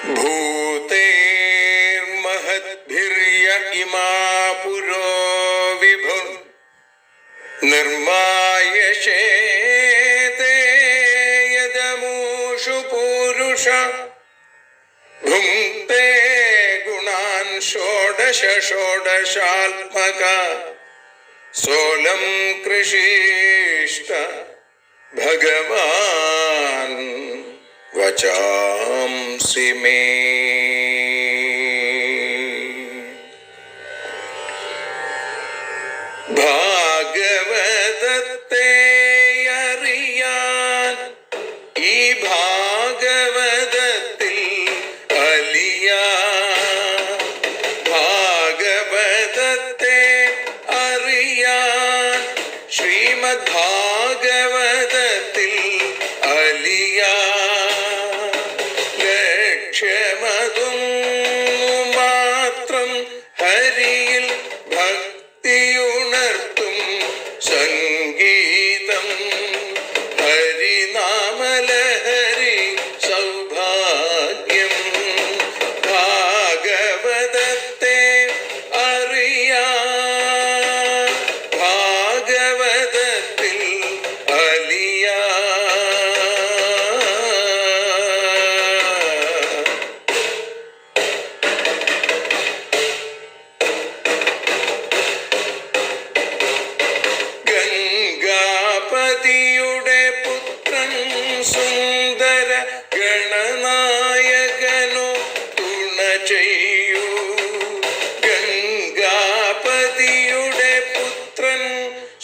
भूतेर्महद्भिर्य इमा पुरो विभुः निर्मायशेते यदमूषु पूरुष भुङ्क्ते गुणान् षोडश षोडशात्मका सोऽलं कृषीष्ट भगवान् वचांसि मे। ഭാഗവതത്തെ അറിയാൻ ഈ ഭാഗവതത്തിൽ അലിയാൻ, ഭാഗവതത്തെ അറിയാൻ ശ്രീമദ് ഭാഗവതത്തിൽ അലിയാൻ, ലക്ഷ്യമതും മാത്രം ഹരിയിൽ ഭക്തിയുണർത്തും സംഗീതം ഹരിനാമലഹരി സൗഭാഗ്യം. ഭാഗവതത്തെ അറിയാൻ ഭാഗവതത്തിൽ അലിയാൻ. ഗംഗാപതിയുടെ പുത്രൻ സുന്ദര ഗണനായകനോ തുണ ചെയ്യൂ. ഗംഗാപതിയുടെ പുത്രൻ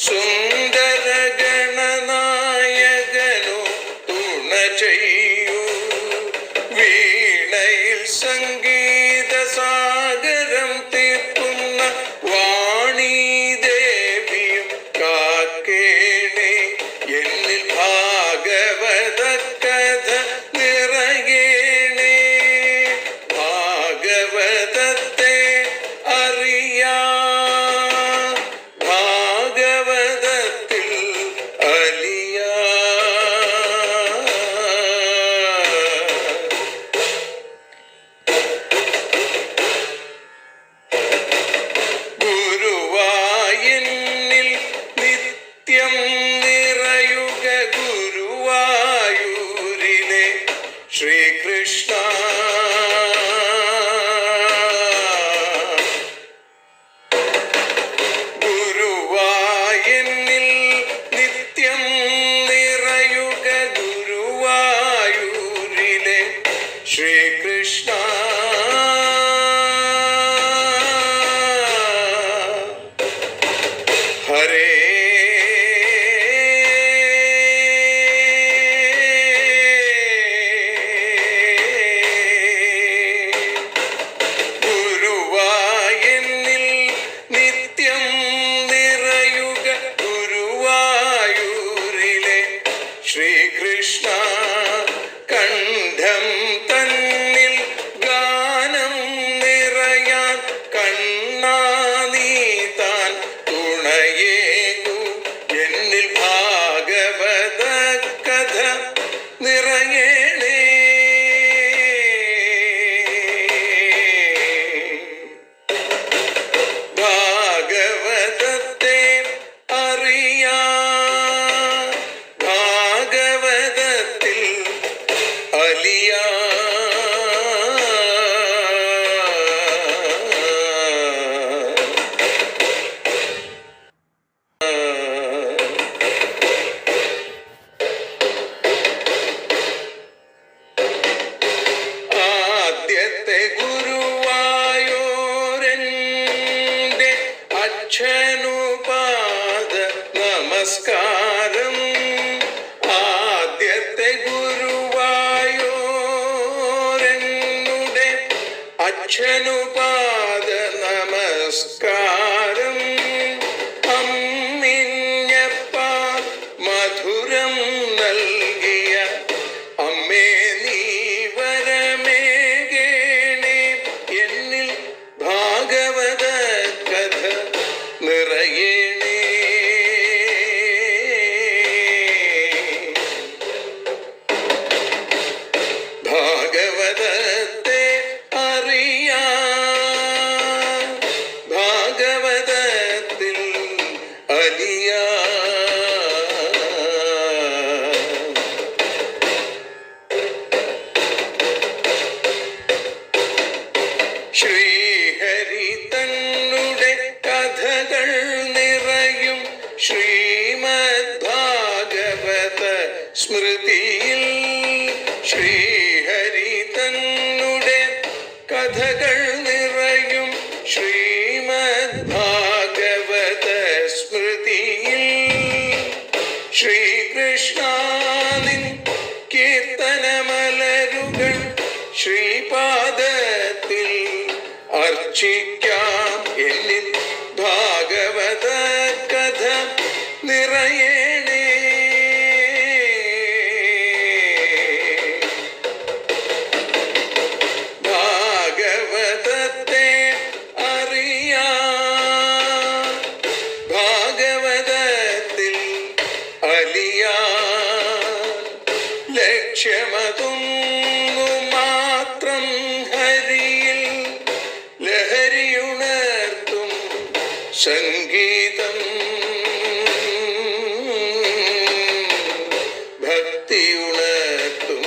സുന്ദര ഗണനായകനോ തുണ ചെയ്യൂ. വീണയിൽ സംഗീത സാഗരം തീർക്കുന്ന വാണീദേവിയും കാക്കേണേ എന്നിൽ ഭാഗവത കഥ നിറയേണേ. ഭാഗവതത്തെ അറിയാൻ ഭാഗവതത്തിൽ അലിയാൻ. ഗുരുവായൂരിൽ നിത്യം നിറയുക ഗുരുവായൂരിലെ ശ്രീകൃഷ്ണ. ഗുരുവായൂരിൽ നിത്യം നിറയുക ഗുരുവായൂരിലെ ശ്രീകൃഷ്ണ. ഹരേ ഗുരുവായൂരിൽ നിത്യം നിറയുക ഗുരുവായൂരിലെ ശ്രീകൃഷ്ണ. കണ്ഠം തന്നിൽ ഗാനം നിറയാൻ കണ്ണാ നീ താൻ തുണയേകു. എന്നിൽ ഭാഗവത കഥ നിറയേണേ. ഭാഗവതത്തെ അറിയാൻ ഭാഗവതത്തിൽ അലിയാൻ. ആദ്യത്തെ ഗുരുവായൂരന്റെ അച്ഛനുപാദ നമസ്കാരം. ആദ്യത്തെ ഗുരുവായൂരനുടെ അച്ഛനുപാദ നമസ്കാരം. അമ്മിഞ്ഞപ്പ മധുരം നൽകിയ അമ്മേ നീ വരമേകേണേ. എന്നിൽ ഭാഗവത കഥ നിറയേണേ. ഭാഗവതത്തെ ശ്രീഹരി തന്നുടെ കഥകൾ നിറയും ശ്രീമദ് ഭാഗവത സ്മൃതിയിൽ. ശ്രീഹരി തന്നുടെ കഥകൾ നിറയും ശ്രീമദ് ഭാഗവത സ്മൃതിയിൽ. ശ്രീകൃഷ്ണാനിൻ കീർത്തനമലരുകൾ ശ്രീപാദത്തിൽ അർച്ചിക്കാം. എന്നിൽ ഭാഗവത കഥ നിറയണേ. ഭാഗവതത്തെ അറിയാം, ഭാഗവതത്തിൽ അലിയാൻ. ലക്ഷ്യമതൊന്നു മാത്രം ഹരിയിൽ ലഹരിയുണർത്തും സംഗീതം. ഭക്തിയുണർത്തും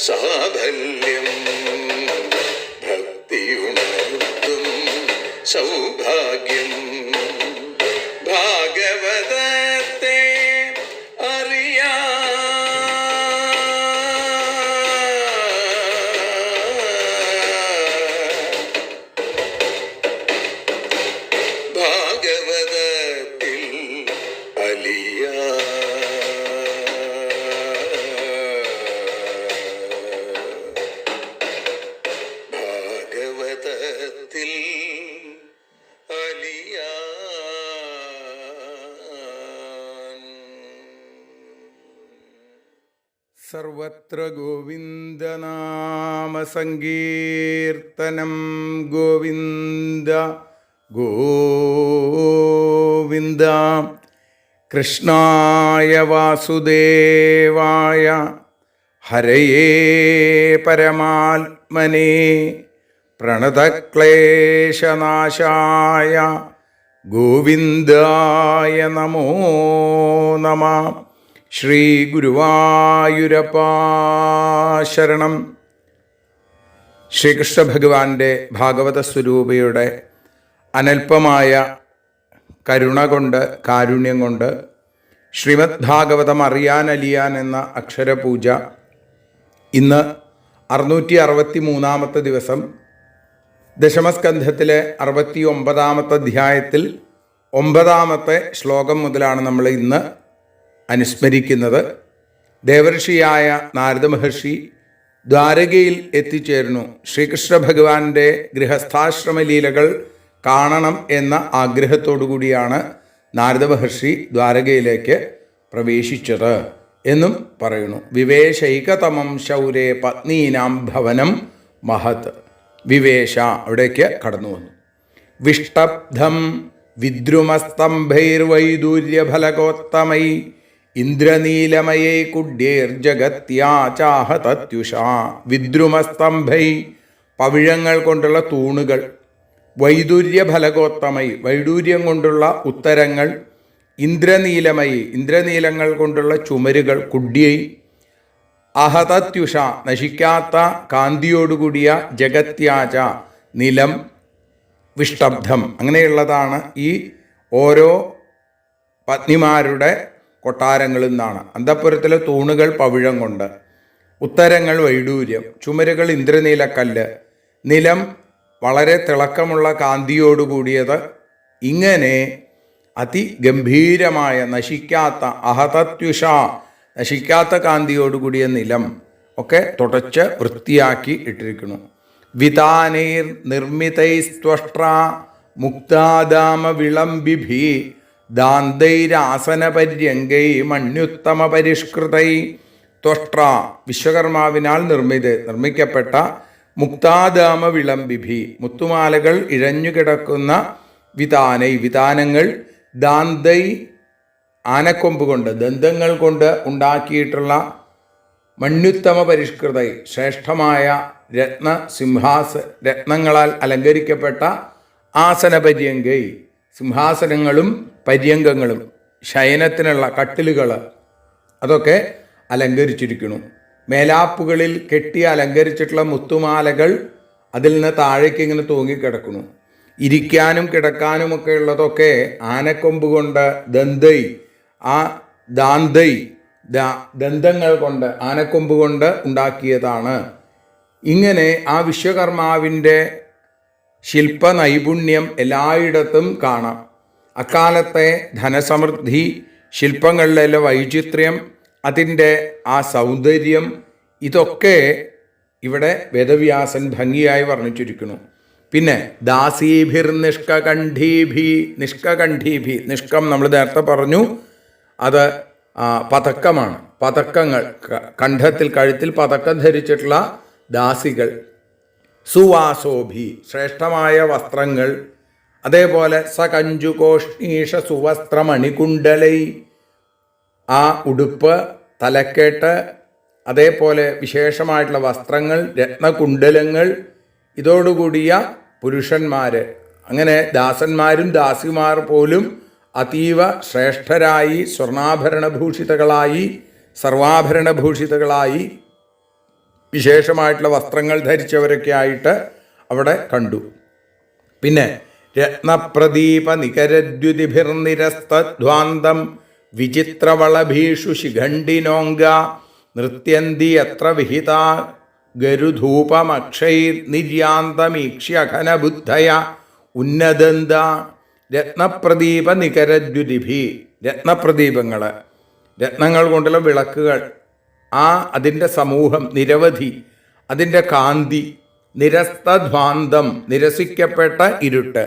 സാഫല്യം, ഭക്തിയുണർത്തും സൗഭാഗ്യം. ഭാഗവതത്തെ അറിയാം, ഭാഗവതത്തിൽ അലിയാൻ. ഭാഗവതത്തിൽ അലിയാൻ. സർവത്ര ഗോവിന്ദനാമസങ്കീർത്തനം. ഗോവിന്ദ ഗോവിന്ദ. കൃഷ്ണായ വാസുദേവായ ഹരയേ പരമാത്മനേ പ്രണതക്ലേശനാശായ ഗോവിന്ദായ നമോ നമഃ. ശ്രീ ഗുരുവായൂരപ്പാ ശരണം. ശ്രീകൃഷ്ണ ഭഗവാന്റെ ഭാഗവത സ്വരൂപയുടെ അനൽപമായ കരുണ കൊണ്ട്, കാരുണ്യം കൊണ്ട് ശ്രീമദ് ഭാഗവതം അറിയാൻ എന്ന അക്ഷരപൂജ ഇന്ന് 663 ദിവസം, ദശമസ്കന്ധത്തിലെ 69 അധ്യായത്തിൽ 9 ശ്ലോകം മുതലാണ് നമ്മൾ ഇന്ന് അനുസ്മരിക്കുന്നത്. ദേവർഷിയായ നാരദ മഹർഷി ദ്വാരകയിൽ എത്തിച്ചേർന്നു. ശ്രീകൃഷ്ണ ഭഗവാന്റെ ഗൃഹസ്ഥാശ്രമ ലീലകൾ കാണണം എന്ന ആഗ്രഹത്തോടു കൂടിയാണ് നാരദ മഹർഷി ദ്വാരകയിലേക്ക് പ്രവേശിച്ചത് എന്നും പറയുന്നു. വിവേശൈകതമം ശൗരേ പത്നീനാം ഭവനം മഹത്. വിവേശ അവിടേക്ക് കടന്നു വന്നു. വിഷ്ടബ്ധം വിദ്രുമസ്തംഭൈർവൈദൂര്യഫലകോത്തമൈ ഇന്ദ്രനീലമയൈ കുഡ്യേർജഗത്യാചാഹതത്യുഷാ. വിദ്രുമസ്തംഭൈ പവിഴങ്ങൾ കൊണ്ടുള്ള തൂണുകൾ, വൈദൂര്യഫലകോത്തമൈ വൈഡൂര്യം കൊണ്ടുള്ള ഉത്തരങ്ങൾ, ഇന്ദ്രനീലമയി ഇന്ദ്രനീലങ്ങൾ കൊണ്ടുള്ള ചുമരുകൾ, കുഡ്യൈ അഹതത്യുഷ നശിക്കാത്ത കാന്തിയോടുകൂടിയ, ജഗത്യാച നിലം, വിഷ്ടബ്ധം അങ്ങനെയുള്ളതാണ് ഈ ഓരോ പത്നിമാരുടെ കൊട്ടാരങ്ങളിൽ നിന്നാണ്. അന്തഃപുരത്തിലെ തൂണുകൾ പവിഴം കൊണ്ട്, ഉത്തരങ്ങൾ വൈഡൂര്യം, ചുമരുകൾ ഇന്ദ്രനീലക്കല്ല്, നിലം വളരെ തിളക്കമുള്ള കാന്തിയോടുകൂടിയത്. ഇങ്ങനെ അതിഗംഭീരമായ നശിക്കാത്ത അഹതത്യുഷ നശിക്കാത്ത കാന്തിയോടുകൂടിയ നിലം ഒക്കെ തുടച്ച് വൃത്തിയാക്കി ഇട്ടിരിക്കുന്നു. വിതാനൈർ നിർമ്മിതൈസ്ത്വഷ്ട്ര മുക്താദാമ വിളംബിഭി ദാന്തൈരാസനപര്യങ്കൈ മണ്യുത്തമ പരിഷ്കൃതൈ. ത്വഷ്ട്ര വിശ്വകർമാവിനാൽ നിർമ്മിക്കപ്പെട്ട മുക്താദാമ വിളംബിഭി മുത്തുമാലകൾ ഇഴഞ്ഞുകിടക്കുന്ന വിതാനൈ വിതാനങ്ങൾ, ദാന്തൈ ആനക്കൊമ്പ് കൊണ്ട്, ദന്തങ്ങൾ കൊണ്ട് ഉണ്ടാക്കിയിട്ടുള്ള, മണ്യുത്തമ പരിഷ്കൃതൈ ശ്രേഷ്ഠമായ രത്നങ്ങളാൽ അലങ്കരിക്കപ്പെട്ട, ആസനപര്യങ്കൈ സിംഹാസനങ്ങളും പര്യങ്കങ്ങളും ശയനത്തിനുള്ള കട്ടിലുകൾ അതൊക്കെ അലങ്കരിച്ചിരിക്കുന്നു. മേലാപ്പുകളിൽ കെട്ടി അലങ്കരിച്ചിട്ടുള്ള മുത്തുമാലകൾ അതിൽ നിന്ന് താഴേക്ക് ഇങ്ങനെ തൂങ്ങിക്കിടക്കുന്നു. ഇരിക്കാനും കിടക്കാനുമൊക്കെ ഉള്ളതൊക്കെ ആനക്കൊമ്പ് കൊണ്ട് ദന്തൈ, ആ ദാന്തൈ ദന്തങ്ങൾ കൊണ്ട്, ആനക്കൊമ്പ് കൊണ്ട് ഉണ്ടാക്കിയതാണ്. ഇങ്ങനെ ആ വിശ്വകർമാവിൻ്റെ ശില്പ നൈപുണ്യം എല്ലായിടത്തും കാണാം. അക്കാലത്തെ ധനസമൃദ്ധി, ശില്പങ്ങളിലെ വൈചിത്ര്യം, അതിൻ്റെ ആ സൗന്ദര്യം, ഇതൊക്കെ ഇവിടെ വേദവ്യാസൻ ഭംഗിയായി വർണ്ണിച്ചിരിക്കുന്നു. പിന്നെ ദാസീഭിർ നിഷ്കകണ്ഠീഭി, നിഷ്കകണ്ഠീഭി, നിഷ്കം നമ്മൾ നേരത്തെ പറഞ്ഞു, അത് പതക്കമാണ്. പതക്കങ്ങൾ, കണ്ഠത്തിൽ കഴുത്തിൽ പതക്കം ധരിച്ചിട്ടുള്ള ദാസികൾ. സുവാസോഭി, ശ്രേഷ്ഠമായ വസ്ത്രങ്ങൾ. അതേപോലെ സകഞ്ചുകോഷ്ണീഷ സുവസ്ത്രമണികുണ്ടലൈ, ആ ഉടുപ്പ്, തലക്കെട്ട്, അതേപോലെ വിശേഷമായിട്ടുള്ള വസ്ത്രങ്ങൾ, രത്നകുണ്ടലങ്ങൾ, ഇതോടുകൂടിയ പുരുഷന്മാർ. അങ്ങനെ ദാസന്മാരും ദാസിമാർ പോലും അതീവ ശ്രേഷ്ഠരായി, സ്വർണ്ണാഭരണഭൂഷിതകളായി, സർവാഭരണഭൂഷിതകളായി, വിശേഷമായിട്ടുള്ള വസ്ത്രങ്ങൾ ധരിച്ചവരൊക്കെ ആയിട്ട് അവിടെ കണ്ടു. പിന്നെ രത്നപ്രദീപ നികരദ്യുതിഭിർനിരസ്തധ്വാന്തം വിചിത്രവളഭീഷു ശിഖണ്ഡിനോങ്ക നൃത്യന്തി എത്ര വിഹിത ഗരുധൂപമക്ഷൈർനിര്യാന്തമീക്ഷ്യഘനബുദ്ധയ ഉന്നദന്ത. രത്നപ്രദീപ നികരദ്യുതിഭി, രത്നപ്രദീപങ്ങൾ, രത്നങ്ങൾ കൊണ്ടുള്ള വിളക്കുകൾ, അതിൻ്റെ സമൂഹം നിരവധി, അതിൻ്റെ കാന്തി, നിരസ്തധ്വാന്തം, നിരസിക്കപ്പെട്ട ഇരുട്ട്.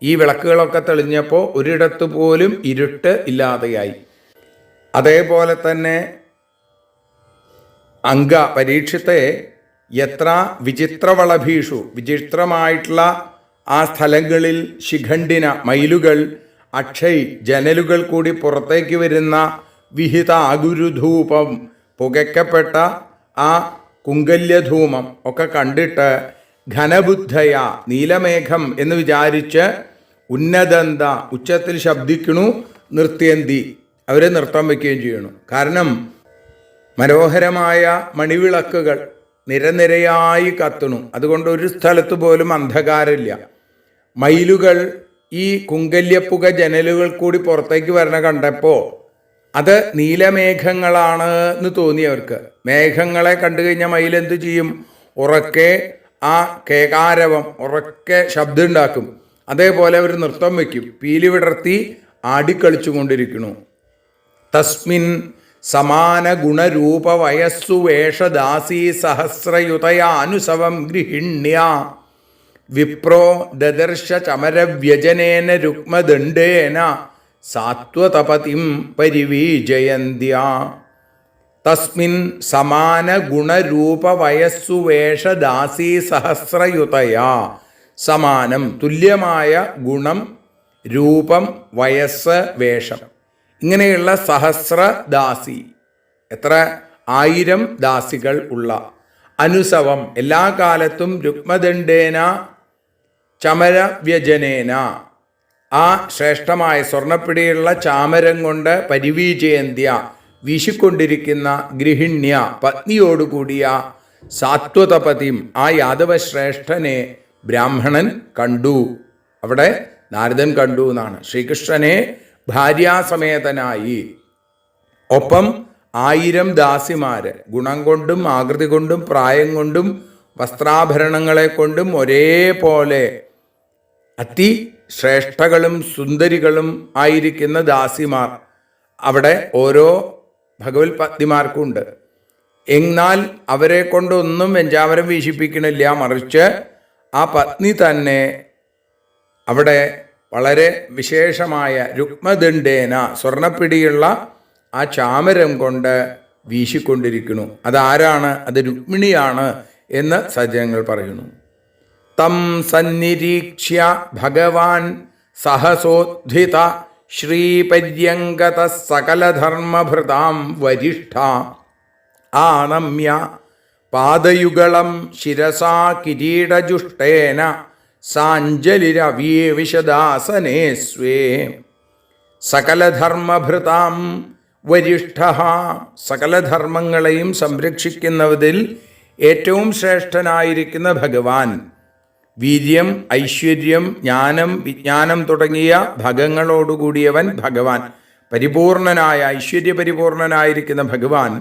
ഈ വിളക്കുകളൊക്കെ തെളിഞ്ഞപ്പോൾ ഒരിടത്തു പോലും ഇരുട്ട് ഇല്ലാതെയായി. അതേപോലെ തന്നെ അംഗ പരീക്ഷത്തെ എത്ര വിചിത്രവളഭീഷു, വിചിത്രമായിട്ടുള്ള ആ സ്ഥലങ്ങളിൽ ശിഖണ്ഡിന, മയിലുകൾ, അക്ഷയ്, ജനലുകൾ കൂടി പുറത്തേക്ക് വരുന്ന വിഹിത അഗുരുധൂപം, പുകയ്ക്കപ്പെട്ട ആ കുങ്കല്യധൂമം ഒക്കെ കണ്ടിട്ട് ഘനബുദ്ധയ, നീലമേഘം എന്ന് വിചാരിച്ച് ഉന്നദന്ത, ഉച്ചത്തിൽ ശബ്ദിക്കണു, നൃത്യന്തി, അവർ നൃത്തം വയ്ക്കുകയും ചെയ്യണു. കാരണം മനോഹരമായ മണിവിളക്കുകൾ നിരനിരയായി കത്തുന്നു. അതുകൊണ്ട് ഒരു സ്ഥലത്ത് പോലും അന്ധകാരമില്ല. മയിലുകൾ ഈ കുങ്കല്യപ്പുക ജനലുകൾ കൂടി പുറത്തേക്ക് വരണ കണ്ടപ്പോൾ അത് നീലമേഘങ്ങളാണ് എന്ന് തോന്നിയവർക്ക്. മേഘങ്ങളെ കണ്ടു കഴിഞ്ഞാൽ മയിൽ എന്തു ചെയ്യും? ഉറക്കെ ആ കേകാരവം, ഉറക്കെ ശബ്ദം ഉണ്ടാക്കും. അതേപോലെ അവർ നൃത്തം വയ്ക്കും, പീലി വിടർത്തി ആടിക്കളിച്ചു കൊണ്ടിരിക്കുന്നു. തസ്മിൻ സമാന ഗുണരൂപ വയസ്സു വേഷദാസീ സഹസ്രയുതയാനുസവം ഗൃഹിണ്യ വിപ്രോ ദദർശ ചമരവ്യജനേന രുക്മദണ്ഡേന സാത്വതപതിം പരിവീജയന്ത്യ. തസ്മിൻ സമാന ഗുണരൂപ വയസ്സു വേഷദാസീ സഹസ്രയുതയാ, സമാനം തുല്യമായ ഗുണം, രൂപം, വയസ്സ്, വേഷം, ഇങ്ങനെയുള്ള സഹസ്രദാസി, എത്ര 1000 ദാസികൾ ഉള്ള, അനുസവം എല്ലാ കാലത്തും, രുക്മദണ്ഡേന ചമരവ്യജനേന ആ ശ്രേഷ്ഠമായ സ്വർണ്ണപ്പിടിയുള്ള ചാമരം കൊണ്ട് പരിവീജയന്ത്യ വീശിക്കൊണ്ടിരിക്കുന്ന ഗൃഹിണ്യ പത്നിയോടുകൂടിയ സാത്വതപതിം ആ യാദവശ്രേഷ്ഠനെ ബ്രാഹ്മണൻ കണ്ടു. അവിടെ നാരദൻ കണ്ടു എന്നാണ്. ശ്രീകൃഷ്ണനെ ഭാര്യാസമേതനായി, ഒപ്പം 1000 ദാസിമാര്, ഗുണം കൊണ്ടും ആകൃതി കൊണ്ടും പ്രായം കൊണ്ടും വസ്ത്രാഭരണങ്ങളെ കൊണ്ടും ഒരേപോലെ അതിശ്രേഷ്ഠകളും സുന്ദരികളും ആയിരിക്കുന്ന ദാസിമാർ അവിടെ ഓരോ ഭഗവത് പത്നിമാർക്കുണ്ട്. എന്നാൽ അവരെ കൊണ്ടൊന്നും വെഞ്ചാമരം വീശിപ്പിക്കണില്ല, മറിച്ച് ആ പത്നി തന്നെ അവിടെ വളരെ വിശേഷമായ രുക്മദണ്ഡേന സ്വർണ്ണപ്പിടിയുള്ള ആ ചാമരം കൊണ്ട് വീശിക്കൊണ്ടിരിക്കുന്നു. അതാരാണ്? അത് രുക്മിണിയാണ് എന്ന് സജ്ജനങ്ങൾ പറയുന്നു. തം സന്നിരീക്ഷ്യ ഭഗവാൻ സഹസോദ്ധിത ശ്രീപര്യങ്കത സകലധർമ്മഭൃതാം വരിഷ്ഠ ആനമ്യ പാദയുഗളം ശിരസാ കിരീടജുഷ്ടേന സാഞ്ജലിരവീവിശദാസനേ സ്വേ. സകലധർമ്മഭൃതാം വരിഷ്ഠ, സകലധർമ്മങ്ങളെയും സംരക്ഷിക്കുന്നതിൽ ഏറ്റവും ശ്രേഷ്ഠനായിരിക്കുന്ന ഭഗവാൻ വീര്യം, ഐശ്വര്യം, ജ്ഞാനം, വിജ്ഞാനം തുടങ്ങിയ ഭഗങ്ങളോടുകൂടിയവൻ ഭഗവാൻ, പരിപൂർണനായ ഐശ്വര്യപരിപൂർണനായിരിക്കുന്ന ഭഗവാൻ,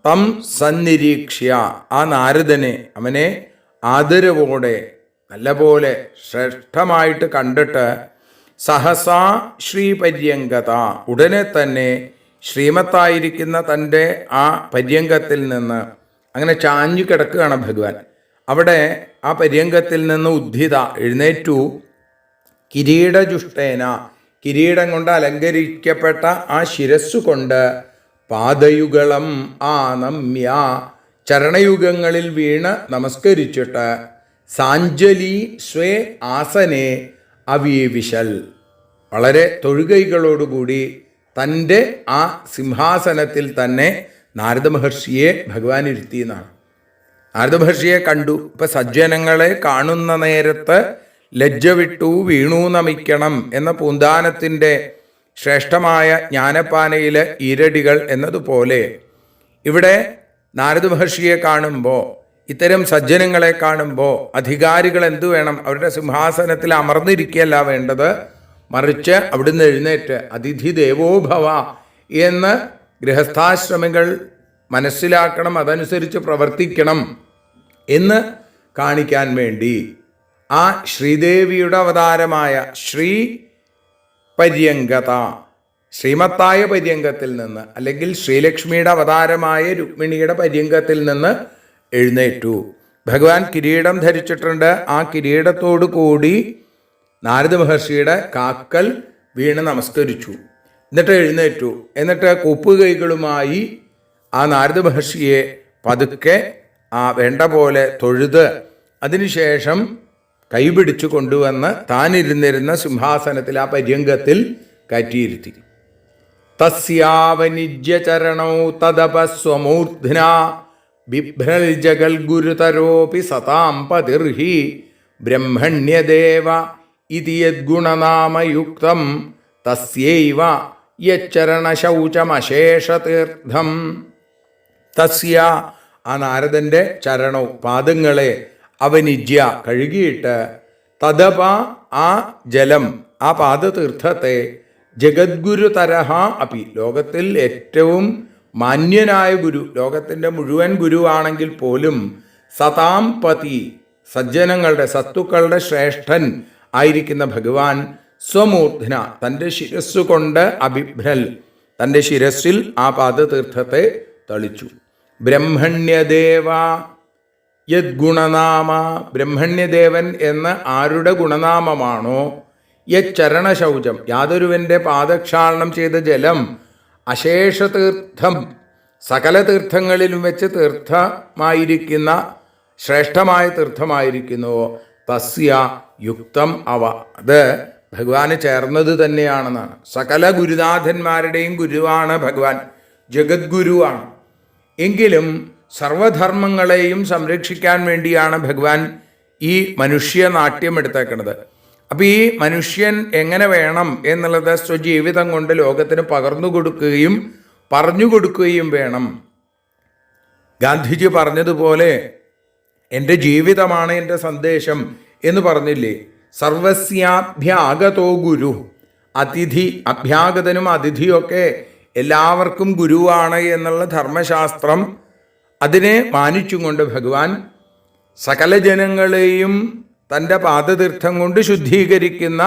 തം സന്നിരീക്ഷ്യ, ആ നാരദനെ, അവനെ ആദരവോടെ നല്ലപോലെ ശ്രേഷ്ഠമായിട്ട് കണ്ടിട്ട്, സഹസാ ശ്രീപര്യങ്കത, ഉടനെ തന്നെ ശ്രീമത്തായിരിക്കുന്ന തൻ്റെ ആ പര്യങ്കത്തിൽ നിന്ന് അങ്ങനെ ചാഞ്ഞു കിടക്കുകയാണ് ഭഗവാൻ. അവിടെ ആ പര്യങ്കത്തിൽ നിന്ന് ഉദ്ധിത, എഴുന്നേറ്റു, കിരീടജുഷ്ടേന, കിരീടം കൊണ്ട് അലങ്കരിക്കപ്പെട്ട ആ ശിരസ്സു കൊണ്ട്, പാദയുഗളം ആനമ്യ, ചരണയുഗങ്ങളിൽ വീണ് നമസ്കരിച്ചിട്ട്, സാഞ്ജലി സ്വേ ആസനെ അവീവിശൽ, വളരെ തൊഴുകൈകളോടുകൂടി തൻ്റെ ആ സിംഹാസനത്തിൽ തന്നെ നാരദ മഹർഷിയെ ഭഗവാൻ ഇരുത്തിയെന്നാണ്. നാരദ മഹർഷിയെ കണ്ടു. ഇപ്പം സജ്ജനങ്ങളെ കാണുന്ന നേരത്ത് ലജ്ജ വിട്ടു വീണു നമിക്കണം എന്ന പൂന്താനത്തിൻ്റെ ശ്രേഷ്ഠമായ ജ്ഞാനപ്പാനയിലെ ഈരടികൾ എന്നതുപോലെ ഇവിടെ നാരദ മഹർഷിയെ കാണുമ്പോൾ, ഇത്തരം സജ്ജനങ്ങളെ കാണുമ്പോൾ അധികാരികൾ എന്തു വേണം? അവരുടെ സിംഹാസനത്തിൽ അമർന്നിരിക്കുകയല്ല വേണ്ടത്, മറിച്ച് അവിടുന്ന് എഴുന്നേറ്റ് അതിഥി ദേവോഭവ എന്ന് ഗൃഹസ്ഥാശ്രമികൾ മനസ്സിലാക്കണം, അതനുസരിച്ച് പ്രവർത്തിക്കണം എന്ന് കാണിക്കാൻ വേണ്ടി ആ ശ്രീദേവിയുടെ അവതാരമായ ശ്രീ പര്യങ്കത, ശ്രീമത്തായ പര്യങ്കത്തിൽ നിന്ന്, അല്ലെങ്കിൽ ശ്രീലക്ഷ്മിയുടെ അവതാരമായ രുക്മിണിയുടെ പര്യങ്കത്തിൽ നിന്ന് എഴുന്നേറ്റു. ഭഗവാൻ കിരീടം ധരിച്ചിട്ടുണ്ട്. ആ കിരീടത്തോടു കൂടി നാരദ മഹർഷിയുടെ കാക്കൽ വീണ് നമസ്കരിച്ചു. എന്നിട്ട് എഴുന്നേറ്റു. എന്നിട്ട് കൂപ്പുകൈകളുമായി ആ നാരദ മഹർഷിയെ പതുക്കെ വേണ്ട പോലെ തൊഴുത്, അതിനുശേഷം കൈപിടിച്ചു കൊണ്ടുവന്ന് താനിരുന്നിരുന്ന സിംഹാസനത്തിൽ, ആ പര്യങ്കത്തിൽ കയറ്റിയിരുത്തി. തസ്യാവനിജ്യചരണൗ തദപസ്വമൂർധ്ന ബിഭ്രൽ ജഗൽ ഗുരുതരോപി സതാം പതിർഹി ബ്രഹ്മണ്യദേവ ഇതി യദ്ഗുണനാമയുക്തം തസ്യൈവ യച്ചരണശൗചമശേഷതീർത്ഥം. തസ്യ, ആ നാരദൻ്റെ ചരണവും പാദങ്ങളെ അവനിജ്യ കഴുകിയിട്ട്, തദപ, ആ ജലം, ആ പാദതീർത്ഥത്തെ, ജഗദ്ഗുരുതരഹ അപി, ലോകത്തിൽ ഏറ്റവും മാന്യനായ ഗുരു, ലോകത്തിൻ്റെ മുഴുവൻ ഗുരുവാണെങ്കിൽ പോലും, സതാം പതി, സജ്ജനങ്ങളുടെ സത്തുക്കളുടെ ശ്രേഷ്ഠൻ ആയിരിക്കുന്ന ഭഗവാൻ, സ്വമൂർധന, തൻ്റെ ശിരസ്സുകൊണ്ട്, അഭിഭ്രൽ, തൻ്റെ ശിരസ്സിൽ ആ പാദതീർത്ഥത്തെ തളിച്ചു. ബ്രഹ്മണ്യദേവ യദ്ഗുണനാമ, ബ്രഹ്മണ്യദേവൻ എന്ന ആരുടെ ഗുണനാമമാണോ, യച്ചരണശൗചം, യാതൊരുവൻ്റെ പാദക്ഷാളനം ചെയ്ത ജലം, അശേഷതീർത്ഥം, സകല തീർത്ഥങ്ങളിലും വെച്ച് തീർത്ഥമായിരിക്കുന്ന ശ്രേഷ്ഠമായ തീർത്ഥമായിരിക്കുന്നുവോ, തസ്യ യുക്തം അവ, അത് ഭഗവാന് ചേർന്നത് തന്നെയാണെന്നാണ്. സകല ഗുരുനാഥന്മാരുടെയും ഗുരുവാണ് ഭഗവാൻ, ജഗദ്ഗുരുവാണ്. എങ്കിലും സർവധർമ്മങ്ങളെയും സംരക്ഷിക്കാൻ വേണ്ടിയാണ് ഭഗവാൻ ഈ മനുഷ്യനാട്യം എടുത്തേക്കുന്നത്. അപ്പം ഈ മനുഷ്യൻ എങ്ങനെ വേണം എന്നുള്ളത് സ്വജീവിതം കൊണ്ട് ലോകത്തിന് പകർന്നു കൊടുക്കുകയും പറഞ്ഞു കൊടുക്കുകയും വേണം. ഗാന്ധിജി പറഞ്ഞതുപോലെ, എൻ്റെ ജീവിതമാണ് എൻ്റെ സന്ദേശം എന്ന് പറഞ്ഞില്ലേ? സർവസ്യാഭ്യാഗതോ ഗുരു, അതിഥി, അഭ്യാഗതനും അതിഥിയൊക്കെ എല്ലാവർക്കും ഗുരുവാണ് എന്നുള്ള ധർമ്മശാസ്ത്രം, അതിനെ മാനിച്ചും കൊണ്ട് ഭഗവാൻ സകല ജനങ്ങളെയും തൻ്റെ പാദതീർത്ഥം കൊണ്ട് ശുദ്ധീകരിക്കുന്ന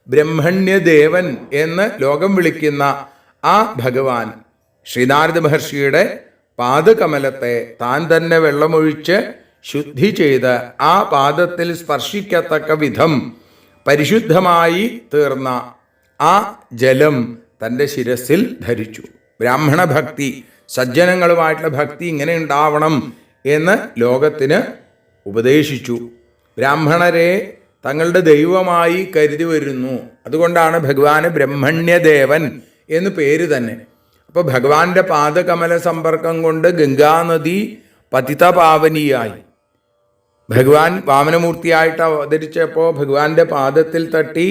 ബ്രഹ്മണ്യദേവൻ എന്ന് ലോകം വിളിക്കുന്ന ആ ഭഗവാൻ ശ്രീനാരദ മഹർഷിയുടെ പാദകമലത്തെ താൻ തന്നെ വെള്ളമൊഴിച്ച് ശുദ്ധി ചെയ്ത് ആ പാദത്തിൽ സ്പർശിക്കത്തക്ക വിധം പരിശുദ്ധമായി തീർന്ന ആ ജലം തൻ്റെ ശിരസിൽ ധരിച്ചു. ബ്രാഹ്മണ ഭക്തി, സജ്ജനങ്ങളുമായിട്ടുള്ള ഭക്തി ഇങ്ങനെ ഉണ്ടാവണം എന്ന് ലോകത്തിന് ഉപദേശിച്ചു. ബ്രാഹ്മണരെ തങ്ങളുടെ ദൈവമായി കരുതി വരുന്നു. അതുകൊണ്ടാണ് ഭഗവാന് ബ്രഹ്മണ്യദേവൻ എന്ന് പേര് തന്നെ. അപ്പോൾ ഭഗവാന്റെ പാദകമല സമ്പർക്കം കൊണ്ട് ഗംഗാനദി പതിതപാവനിയായി. ഭഗവാൻ വാമനമൂർത്തിയായിട്ട് അവതരിച്ചപ്പോൾ ഭഗവാന്റെ പാദത്തിൽ തട്ടി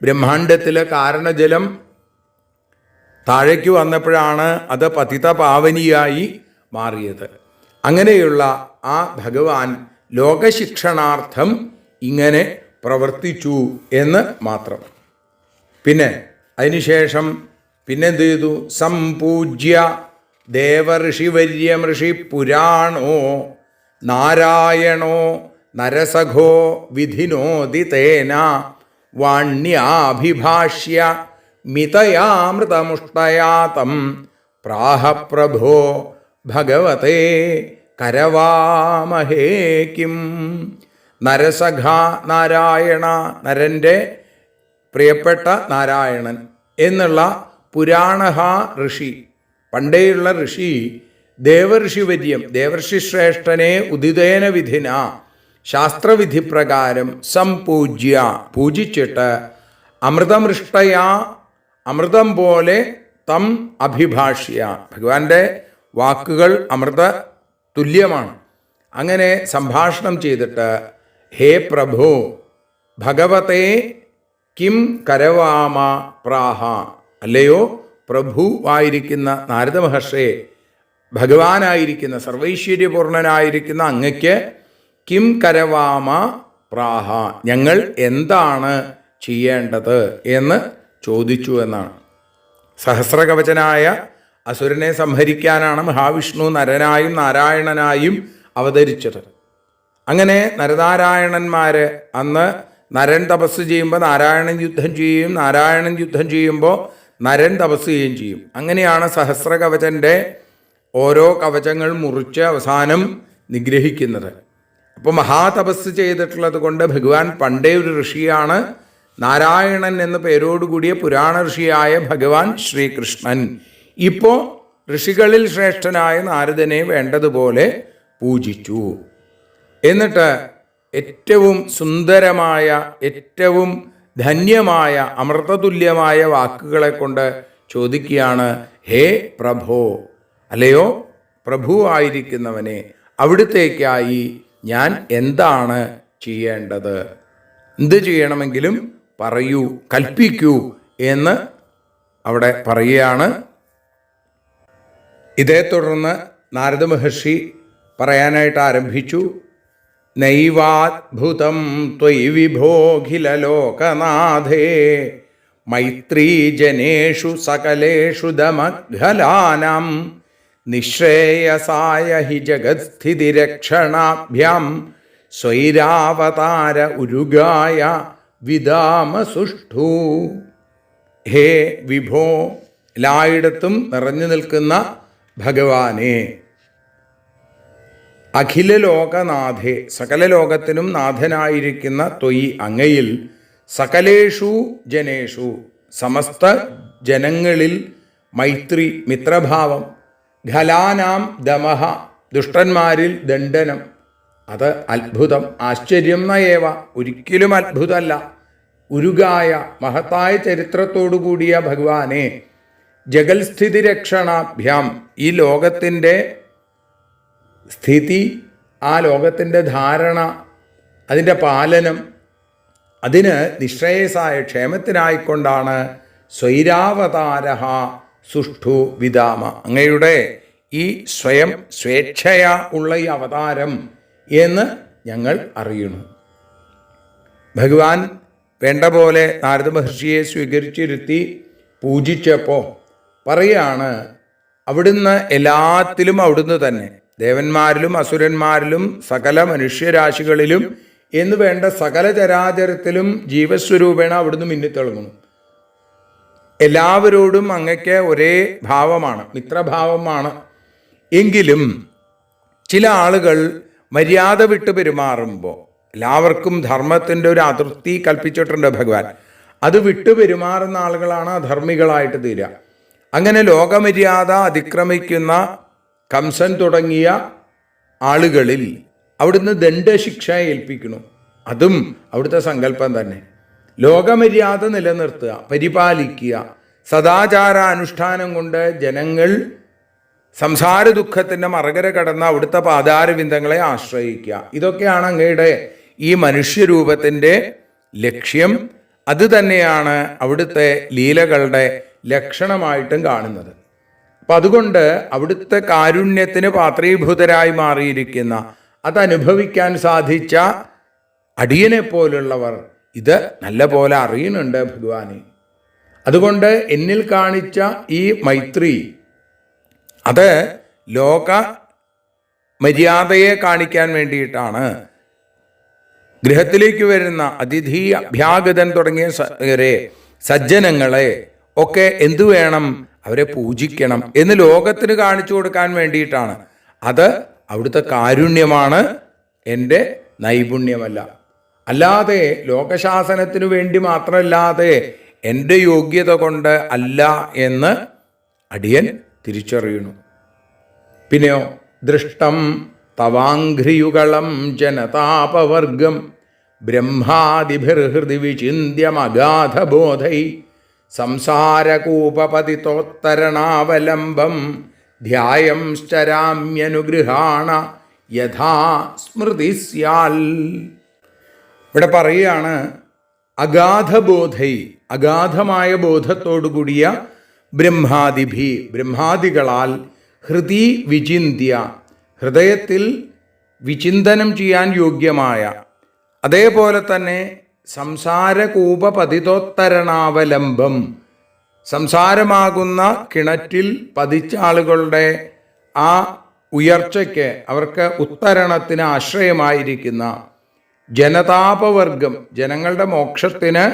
ബ്രഹ്മാണ്ഡത്തിലെ കാരണജലം താഴേക്ക് വന്നപ്പോഴാണ് അത് പതിതപാവനിയായി മാറിയത്. അങ്ങനെയുള്ള ആ ഭഗവാൻ ലോകശിക്ഷണാർത്ഥം ഇങ്ങനെ പ്രവർത്തിച്ചു എന്ന് മാത്രം. പിന്നെ അതിനുശേഷം പിന്നെന്ത് ചെയ്തു? സംപൂജ്യ ദേവർഷിവര്യം ഋഷി പുരാണോ നാരായണോ നരസഖോ വിധിനോതി തേന വാണ്യാഭിഭാഷ്യ മിതയാമൃതമുഷ്ടയാതം പ്രാഹ പ്രഭോ ഭഗവതേ കരവാമഹേ കിം. നരസഖ നാരായണ, നരൻ്റെ പ്രിയപ്പെട്ട നാരായണൻ എന്നുള്ള പുരാണഹ ഋഷി, പണ്ടേയുള്ള ഋഷി ദേവർഷിവര്യം, ദേവർഷി ശ്രേഷ്ഠനെ ഉദിതേന വിധിന ശാസ്ത്രവിധി പ്രകാരം സംപൂജ്യ പൂജിച്ചിട്ട് അമൃതമൃഷ്ടയാ അമൃതം പോലെ തം അഭിഭാഷ്യ, ഭഗവാന്റെ വാക്കുകൾ അമൃത തുല്യമാണ്, അങ്ങനെ സംഭാഷണം ചെയ്തിട്ട് ഹേ പ്രഭോ ഭഗവതേ കിം കരവാമ പ്രാഹ, അല്ലയോ പ്രഭുവായിരിക്കുന്ന നാരദ മഹർഷേ, ഭഗവാനായിരിക്കുന്ന സർവൈശ്വര്യപൂർണനായിരിക്കുന്ന അങ്ങയ്ക്ക് കിം കരവാമ പ്രാഹ, ഞങ്ങൾ എന്താണ് ചെയ്യേണ്ടത് എന്ന് ചോദിച്ചു എന്നാണ്. സഹസ്രകവചനായ അസുരനെ സംഹരിക്കാനാണ് മഹാവിഷ്ണു നരനായും നാരായണനായും അവതരിച്ചത്. അങ്ങനെ നരനാരായണന്മാർ അന്ന് നരൻ തപസ് ചെയ്യുമ്പോൾ നാരായണൻ യുദ്ധം ചെയ്യുകയും നാരായണൻ യുദ്ധം ചെയ്യുമ്പോൾ നരൻ തപസ് ചെയ്യുകയും ചെയ്യും. അങ്ങനെയാണ് സഹസ്രകവചൻ്റെ ഓരോ കവചങ്ങൾ മുറിച്ച് അവസാനം നിഗ്രഹിക്കുന്നത്. അപ്പോൾ മഹാതപസ് ചെയ്തിട്ടുള്ളത് കൊണ്ട് ഭഗവാൻ പണ്ടേ ഒരു ഋഷിയാണ്. നാരായണൻ എന്ന പേരോടുകൂടിയ പുരാണ ഋഷിയായ ഭഗവാൻ ശ്രീകൃഷ്ണൻ ഇപ്പോൾ ഋഷികളിൽ ശ്രേഷ്ഠനായ നാരദനെ വേണ്ടതുപോലെ പൂജിച്ചു. എന്നിട്ട് ഏറ്റവും സുന്ദരമായ, ഏറ്റവും ധന്യമായ, അമൃതതുല്യമായ വാക്കുകളെ കൊണ്ട് ചോദിക്കുകയാണ്, ഹേ പ്രഭോ, അല്ലയോ പ്രഭുവായിരിക്കുന്നവനെ, അവിടുത്തേക്കായി ഞാൻ എന്താണ് ചെയ്യേണ്ടത്? എന്ത് ചെയ്യണമെങ്കിലും പറയൂ, കൽപ്പിക്കൂ എന്ന് അവിടെ പറയുകയാണ്. ഇതേ തുടർന്ന് നാരദ മഹർഷി പറയാനായിട്ട് ആരംഭിച്ചു. നൈവാത്ഭുതം ത്വയി വിഭോഖിലലോകനാഥേ മൈത്രീജനേഷു സകലേഷു ദമഘലാനാം നിശ്രേയസായ ഹി ജഗത്സ്ഥിതിരക്ഷണാഭ്യാം സ്വൈരാവതാര ഉരുഗായ വിദാമ സുഷ്ഠു. ഹേ വിഭോ, എല്ലായിടത്തും നിറഞ്ഞു നിൽക്കുന്ന ഭഗവാനെ, അഖില ലോകനാഥേ, സകല ലോകത്തിനും നാഥനായിരിക്കുന്ന ത്വയി, അങ്ങയിൽ സകലേഷു ജനേഷു, സമസ്ത ജനങ്ങളിൽ മൈത്രി, മിത്രഭാവം, ഖലാനാം ദമഹ, ദുഷ്ടന്മാരിൽ ദണ്ഡനം. അത് അത്ഭുതം, ആശ്ചര്യം നയേവ, ഒരിക്കലും അത്ഭുതമല്ല. ഉരുകായ, മഹത്തായ ചരിത്രത്തോടുകൂടിയ ഭഗവാനെ, ജഗൽസ്ഥിതി രക്ഷണാഭ്യാം, ഈ ലോകത്തിൻ്റെ സ്ഥിതി, ആ ലോകത്തിൻ്റെ ധാരണ, അതിൻ്റെ പാലനം, അതിന് നിശ്രേയസായ ക്ഷേമത്തിനായിക്കൊണ്ടാണ് സ്വൈരാവതാരഹ സുഷ്ഠു വിദാമ, അങ്ങയുടെ ഈ സ്വയം സ്വേച്ഛയാ ഉള്ള ഈ അവതാരം എന്ന് ഞങ്ങൾ അറിയണു. ഭഗവാൻ വേണ്ട പോലെ നാരദ മഹർഷിയെ സ്വീകരിച്ചിരുത്തി പൂജിച്ചപ്പോൾ പറയാണ്, അവിടുന്ന് എല്ലാത്തിലും അവിടുന്ന് തന്നെ, ദേവന്മാരിലും അസുരന്മാരിലും സകല മനുഷ്യരാശികളിലും എന്ന് വേണ്ട സകല ചരാചരത്തിലും ജീവസ്വരൂപേണ അവിടുന്ന് മിന്നിത്തിളങ്ങുന്നു. എല്ലാവരോടും അങ്ങയ്ക്ക് ഒരേ ഭാവമാണ്, മിത്രഭാവമാണ്. എങ്കിലും ചില ആളുകൾ മര്യാദ വിട്ട് പെരുമാറുമ്പോൾ, എല്ലാവർക്കും ധർമ്മത്തിൻ്റെ ഒരു അതിർത്തി കൽപ്പിച്ചിട്ടുണ്ട് ഭഗവാൻ, അത് വിട്ടു പെരുമാറുന്ന ആളുകളാണ് അധർമ്മികളായിട്ട് തീരുക. അങ്ങനെ ലോകമര്യാദ അതിക്രമിക്കുന്ന കംസൻ തുടങ്ങിയ ആളുകളിൽ അവിടുന്ന് ദണ്ഡശിക്ഷ ഏൽപ്പിക്കുന്നു. അതും അവിടുത്തെ സങ്കല്പം തന്നെ. ലോകമര്യാദ നിലനിർത്തുക, പരിപാലിക്കുക, സദാചാരാനുഷ്ഠാനം കൊണ്ട് ജനങ്ങൾ സംസാര ദുഃഖത്തിൻ്റെ മറകര കടന്ന അവിടുത്തെ പാതാരവിന്ദങ്ങളെ ആശ്രയിക്കുക. ഇതൊക്കെയാണ് അങ്ങയുടെ ഈ മനുഷ്യരൂപത്തിൻ്റെ ലക്ഷ്യം. അത് തന്നെയാണ് അവിടുത്തെ ലീലകളുടെ ലക്ഷണമായിട്ടും കാണുന്നത്. അപ്പം അതുകൊണ്ട് അവിടുത്തെ കാരുണ്യത്തിന് പാത്രീഭൂതരായി മാറിയിരിക്കുന്ന, അതനുഭവിക്കാൻ സാധിച്ച അടിയനെ പോലുള്ളവർ ഇത് നല്ല പോലെ അറിയുന്നുണ്ട് ഭഗവാനെ. അതുകൊണ്ട് എന്നിൽ കാണിച്ച ഈ മൈത്രി അത് ലോക മര്യാദയെ കാണിക്കാൻ വേണ്ടിയിട്ടാണ്. ഗൃഹത്തിലേക്ക് വരുന്ന അതിഥി, അഭ്യാഗതൻ തുടങ്ങിയ സജ്ജനങ്ങളെ ഒക്കെ എന്തു വേണം? അവരെ പൂജിക്കണം എന്ന് ലോകത്തിന് കാണിച്ചു കൊടുക്കാൻ വേണ്ടിയിട്ടാണ്. അത് അവിടുത്തെ കാരുണ്യമാണ്, എൻ്റെ നൈപുണ്യമല്ല. അല്ലാതെ ലോകശാസനത്തിനു വേണ്ടി മാത്രമല്ലാതെ എൻ്റെ യോഗ്യത കൊണ്ട് അല്ല എന്ന് അടിയൻ തിരിച്ചറിയണു. പിന്നെയോ ദൃഷ്ടം തവാഘ്രിയുഗളം ജനതാപവർഗം ബ്രഹ്മാദിഭിർഹൃദി വിചിന്യമഗാധബോധൈ സംസാരകൂപപതിതോത്തരണാവലംബം ധ്യായംശ്ചരാമ്യനുഗൃഹാണ യഥാ സ്മൃതി സ്യാൽ. ഇവിടെ പറയുകയാണ്, അഗാധബോധൈ, അഗാധമായ ബോധത്തോടുകൂടിയ ബ്രഹ്മാദിഭി, ബ്രഹ്മാദികളാൽ ഹൃദി വിചിന്യ, ഹൃദയത്തിൽ വിചിന്തനം ചെയ്യാൻ യോഗ്യമായ, അതേപോലെ തന്നെ സംസാരകൂപപതിതോത്തരണാവലംബം, സംസാരമാകുന്ന കിണറ്റിൽ പതിച്ച ആളുകളുടെ ആ ഉയർച്ചയ്ക്ക്, അവർക്ക് ഉത്തരണത്തിന് ആശ്രയമായിരിക്കുന്ന ജനതാപവർഗം, ജനങ്ങളുടെ മോക്ഷത്തിന്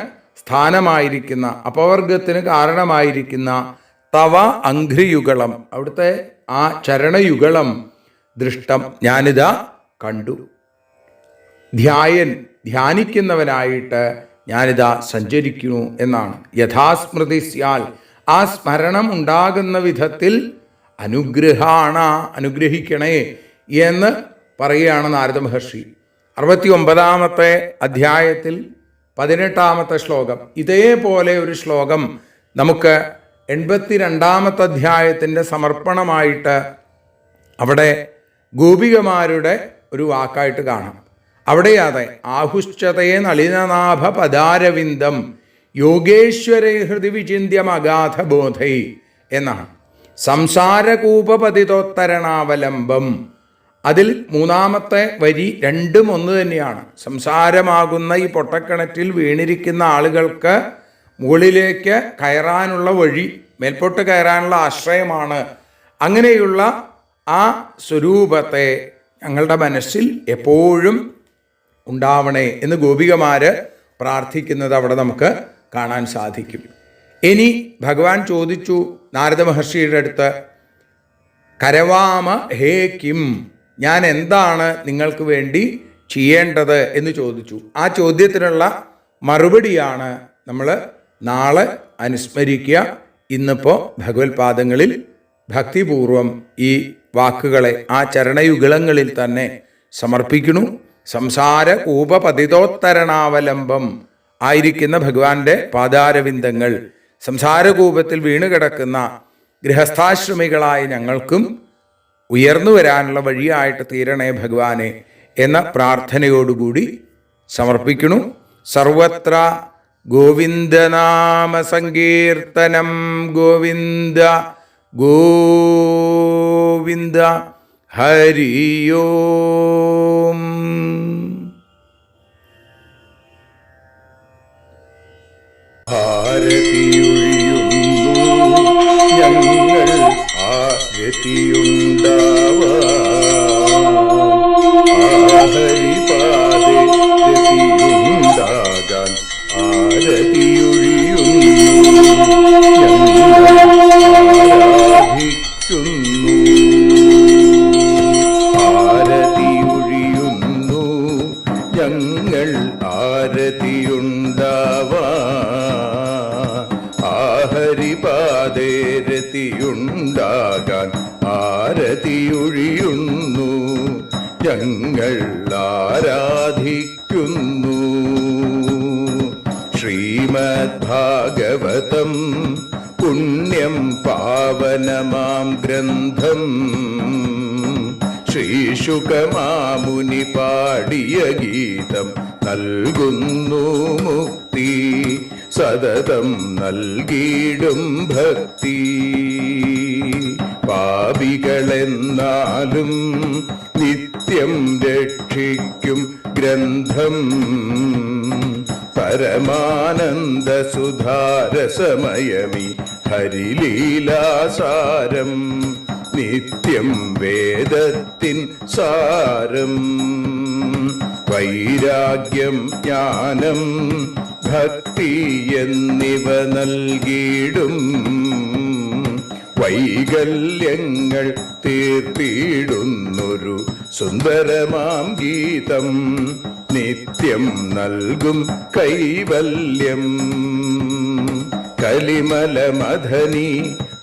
സ്ഥാനമായിരിക്കുന്ന, അപവർഗത്തിന് കാരണമായിരിക്കുന്ന തവ അഘ്രിയുഗളം, അവിടുത്തെ ആ ചരണയുഗളം ദൃഷ്ടം, ഞാനിതാ കണ്ടു. ധ്യായൻ, ധ്യാനിക്കുന്നവനായിട്ട് ഞാനിതാ സഞ്ചരിക്കുന്നു എന്നാണ്. യഥാസ്മൃതി സ്യാൽ, ആ സ്മരണം ഉണ്ടാകുന്ന വിധത്തിൽ അനുഗ്രഹാണ, അനുഗ്രഹിക്കണേ എന്ന് പറയുകയാണ് നാരദ മഹർഷി. 69-ാമത്തെ അധ്യായത്തിൽ 18-ാമത്തെ ശ്ലോകം. ഇതേപോലെ ഒരു ശ്ലോകം നമുക്ക് 82-ാമത്തെ അധ്യായത്തിൻ്റെ സമർപ്പണമായിട്ട് അവിടെ ഗോപികമാരുടെ ഒരു വാക്കായിട്ട് കാണാം. അവിടെ അതെ, ആഹുശ്ചതയെ നളിനനാഭ പദാരവിന്ദം യോഗേശ്വരേ ഹൃദി വിചിന്യം അഗാധബോധൈ എന്നാണ്. സംസാരകൂപപതിതോത്തരണാവലംബം, അതിൽ 3-ാമത്തെ വരി രണ്ടും ഒന്ന് തന്നെയാണ്. സംസാരമാകുന്ന ഈ പൊട്ടക്കിണറ്റിൽ വീണിരിക്കുന്ന ആളുകൾക്ക് മുകളിലേക്ക് കയറാനുള്ള വഴി, മേൽപോട്ട് കയറാനുള്ള ആശ്രയമാണ്. അങ്ങനെയുള്ള ആ സ്വരൂപത്തെ ഞങ്ങളുടെ മനസ്സിൽ എപ്പോഴും ഉണ്ടാവണേ എന്ന് ഗോപികമാര് പ്രാർത്ഥിക്കുന്നത് അവിടെ നമുക്ക് കാണാൻ സാധിക്കും. ഇനി ഭഗവാൻ ചോദിച്ചു നാരദ മഹർഷിയുടെ അടുത്ത്, കരവാമ ഹേ കിം, ഞാൻ എന്താണ് നിങ്ങൾക്ക് വേണ്ടി ചെയ്യേണ്ടത് എന്ന് ചോദിച്ചു. ആ ചോദ്യത്തിനുള്ള മറുപടിയാണ് നമ്മൾ നാളെ അനുസ്മരിക്കുക. ഇന്നിപ്പോൾ ഭഗവത് പാദങ്ങളിൽ ഭക്തിപൂർവം ഈ വാക്കുകളെ ആ ചരണയുഗളങ്ങളിൽ തന്നെ സമർപ്പിക്കുന്നു. സംസാര കൂപപതിതോത്തരണാവലംബം ആയിരിക്കുന്ന ഭഗവാന്റെ പാദാരവിന്ദങ്ങൾ, സംസാരകൂപത്തിൽ വീണുകിടക്കുന്ന ഗൃഹസ്ഥാശ്രമികളായ ഞങ്ങൾക്കും ഉയർന്നു വരാനുള്ള വഴിയായിട്ട് തീരണേ ഭഗവാനെ എന്ന പ്രാർത്ഥനയോടുകൂടി സമർപ്പിക്കുന്നു. സർവത്ര ഗോവിന്ദനാമ സങ്കീർത്തനം, ഗോവിന്ദ ഗോവിന്ദ, ഹരിയോം. ഭാരതിയൊഴിയുന്നു ഞങ്ങൾ ആരതിയുണ്ടാവാഹരിപാദേ രതിയുണ്ടാകാൻ ആരതിയൊഴിയുന്നു ഞങ്ങൾ ആരതിയുണ്ടാവാ ആഹരിപാദേ രതിയുണ്ടാകാൻ ആരതിയൊഴിയുന്നു ഞങ്ങൾ ആരാധിക്കുന്നു. ശ്രീമദ്ഭാഗവതം പുണ്യം പാവനമാം ഗ്രന്ഥം ശ്രീശുകമാമുനി പാടിയ ഗീതം നൽകുന്നു മുക്തി, സതതം നൽകിയിടും ഭക്തി. പാപികളെന്നാലും നിത്യം രക്ഷിക്കും ഗ്രന്ഥം പരമാനന്ദ സുധാരസമയമി ഹരിലീലാസാരം നിത്യം വേദത്തിൻ സാരം വൈരാഗ്യം ജ്ഞാനം ഭക്തി എന്നിവ നൽകിയിടും വൈകല്യങ്ങൾ തീർത്തിടുന്നൊരു സുന്ദരമാം ഗീതം നിത്യം നൽകും കൈവല്യം കലിമല മദനി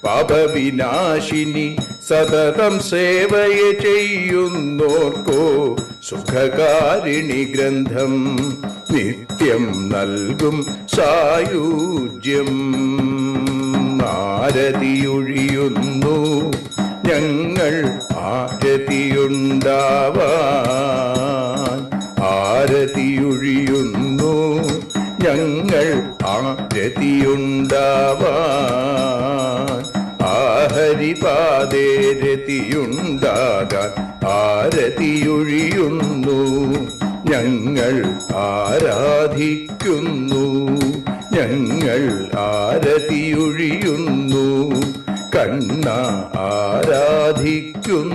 പാപവിനാശിനി സതതം സേവയെ ചെയ്യുന്നോർക്കോ സുഖകാരിണി ഗ്രന്ഥം നിത്യം നൽകും സായുജ്യം ആരതിയൊഴിയുന്നു ഞങ്ങൾ ആരതിയുണ്ടാവാൻ ആരതിയൊഴിയുന്നു ഞങ്ങൾ ആരതിയുണ്ടാവാൻ ആഹരിപാദേ രതിയുണ്ടാകാൻ ആരതിയൊഴിയുന്നു ഞങ്ങൾ ആരാധിക്കുന്നു ഞങ്ങൾ ആരതിയൊഴിയുന്നു കണ്ണ ആരാധിക്കുന്നു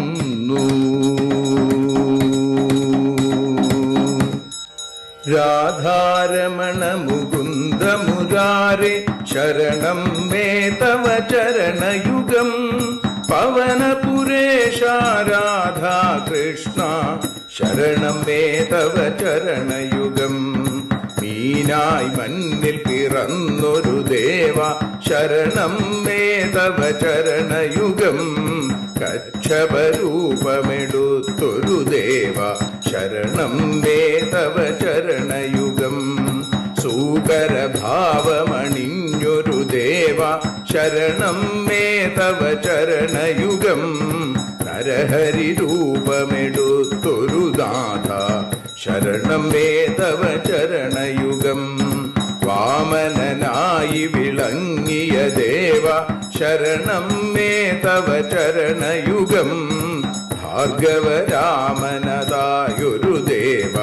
രാധാരമണ മുകുന്ദ മുരാരേ ശരണം മേ തവ ചരണയുഗം പവനപുരേശ രാധാ കൃഷ്ണ ശരണം മേ തവ ചരണയുഗം മീനായി മണ്ണിൽ പിറന്നൊരു ദേവ ശരണം മേ തവ ചരണയുഗം കച്ഛപരൂപമെടുത്തൊരു ദേവ ശരണം മേ തവ ചരണയുഗം സൂകരഭാവമണിഞ്ഞൊരു ദേവ ശരണം മേ തവ ചരണയുഗം നരഹരി രൂപമെടുത്തൊരു നാഥ ശരണം മേ തവ ചരണയുഗം വാമനനായി വിളങ്ങിയ ദേവ ശരണം മേ തവ ചരണയുഗം ഭാർഗവരാമനതായൊരു ദേവ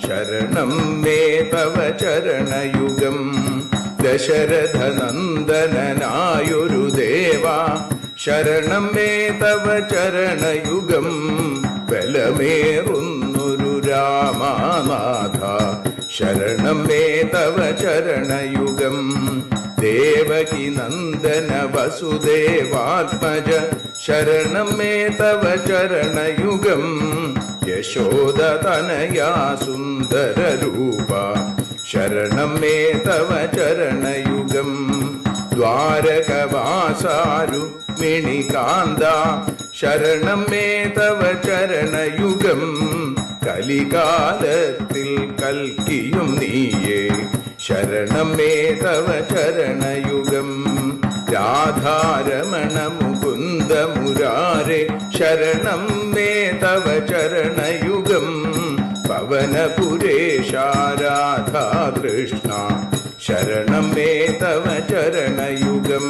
ശരണം മേ തവ ചരണയുഗം ദശരഥനന്ദനായൊരു ദേവ ശരണം മേ തവ ചരണയുഗം ബലമേറുന്നൊരു രാമനാഥ ശരണം മേ തവ ചരണയുഗം ദേവകി നന്ദന വസുദേവാത്മജ ശരണം മേ തവ ചരണയുഗം യശോദതനയാ സുന്ദര രൂപ ശരണം മേ തവ ചരണയുഗം ദ്വാരകവാസാരുക്മിണികാന്ത ശരണം മേ തവ ചരണയുഗം കലികാലത്തിൽ കൽക്കിയും നീയേ ശരണം മേ തവ ചരണയുഗം രാധാരമണ മുകുന്ദ മുരാരേ ശരണം മേ തവ ചരണയുഗം പവനപുരേശ രാധാ കൃഷ്ണ ശരണം മേ തവ ചരണയുഗം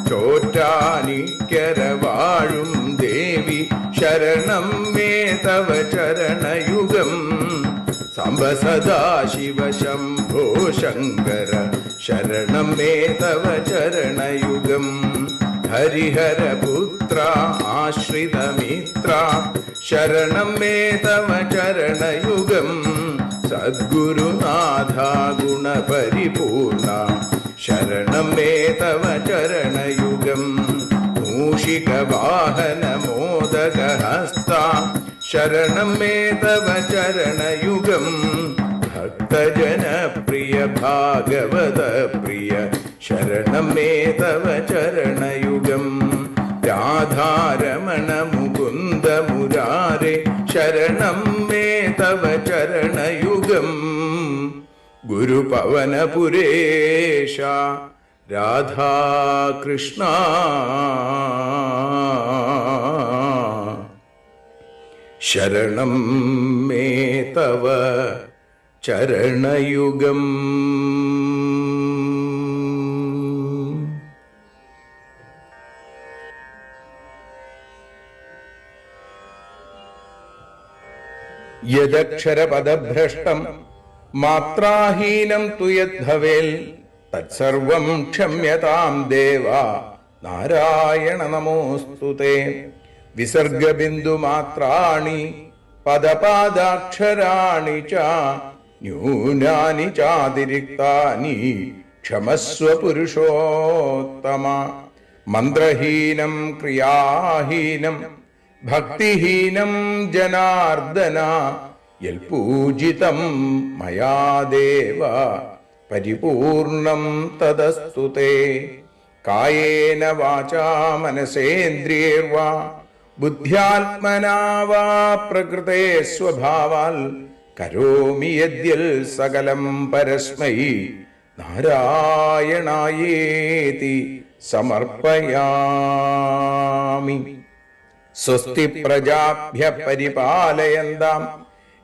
ചോറ്റാനിക്കര വാഴും ദേവി ശരണം മേ തവ ചരണയുഗം സാംബ സദാശിവ ശംഭോ ശങ്കര ശരണം മേ തവ ചരണയുഗം ഹരിഹരപുത്ര ആശ്രിതമിത്ര ശരണം മേ തവ ചരണയുഗം സദ്ഗുരുനാഥ ഗുണപരിപൂർണ ശരണം മേ തവ ചരണയുഗം മൂഷിക വാഹന മോദകഹസ്ത ശരണം മേ തവ ചരണയുഗം ഭക്തജനപ്രിയ ഭാഗവത പ്രിയ ശരണം മേ തവ ചരണയുഗം രാധാരമണ മുകുന്ദ മുരാരേ ശരണം മേ തവ ചരണയുഗം ഗുരുപവനപുരേശ രാധാകൃഷ്ണ ശരണം മേ തവ ചരണയുഗം യദക്ഷരപദഭ്രഷ്ടം മാത്രാഹീനം തു യദ്ഭവേൽ തത്സർവം ക്ഷമ്യതാം ദേവ നാരായണ നമോസ്തുതേ. വിസർഗബിന്ദുമാത്രാണി പദപാദാക്ഷരാണി ച ന്യൂനാനി ചാതിരിക്താനി ക്ഷമസ്വ പുരുഷോത്തമ. മന്ത്രഹീനം ക്രിയാഹീനം ഭക്തിഹീനം ജനാർദ്ദന യൽപൂജിതം മയാ ദേവ പരിപൂർണം തദസ്തു തേ. കായേന വാചാ മനസേന്ദ്രിയൈർവാ ബുദ്ധ്യാത്മനാ വാ പ്രകൃതേ സ്വഭാവാൽ കരോമി യദ്യൽ സകലം പരസ്മൈ നാരായണായേതി സമർപ്പയാമി. സ്വസ്തി പ്രജാഭ്യ പരിപാലയന്താം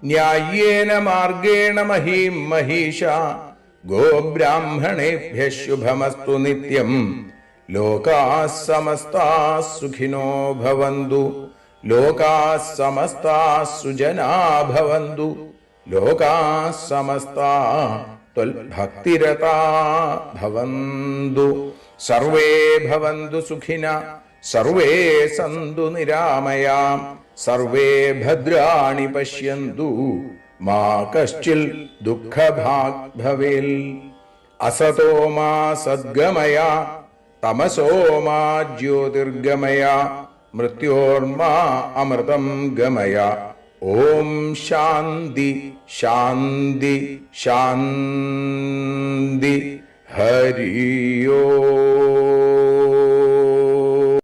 ന്യായേന മാർഗേണ മഹീം മഹീഷാ. ഗോബ്രാഹ്മണേഭ്യ ശുഭമസ്തു നിത്യം. ലോകാഃ സമസ്താഃ സുഖിനോ ഭവന്തു. ലോകാഃ സമസ്താഃ സുജനാ ഭവന്തു. ലോകാഃ സമസ്താഃ ത്വൽഭക്തിരതാ ഭവന്തു. സർവേ ഭവന്തു സുഖിനഃ സർവേ സന്തു നിരാമയാം. സർവേ ഭദ്രാണി പശ്യന്തു മാ കശ്ചിൽ ദുഃഖഭാഗ് ഭവേൽ. അസതോ മാ സദ്ഗമയ തമസോ മാ ജ്യോതിർഗമയ മൃത്യോർമാ അമൃതം ഗമയ. ഓം ശാന്തി ശാന്തി ശാന്തി. ഹരി ഓം.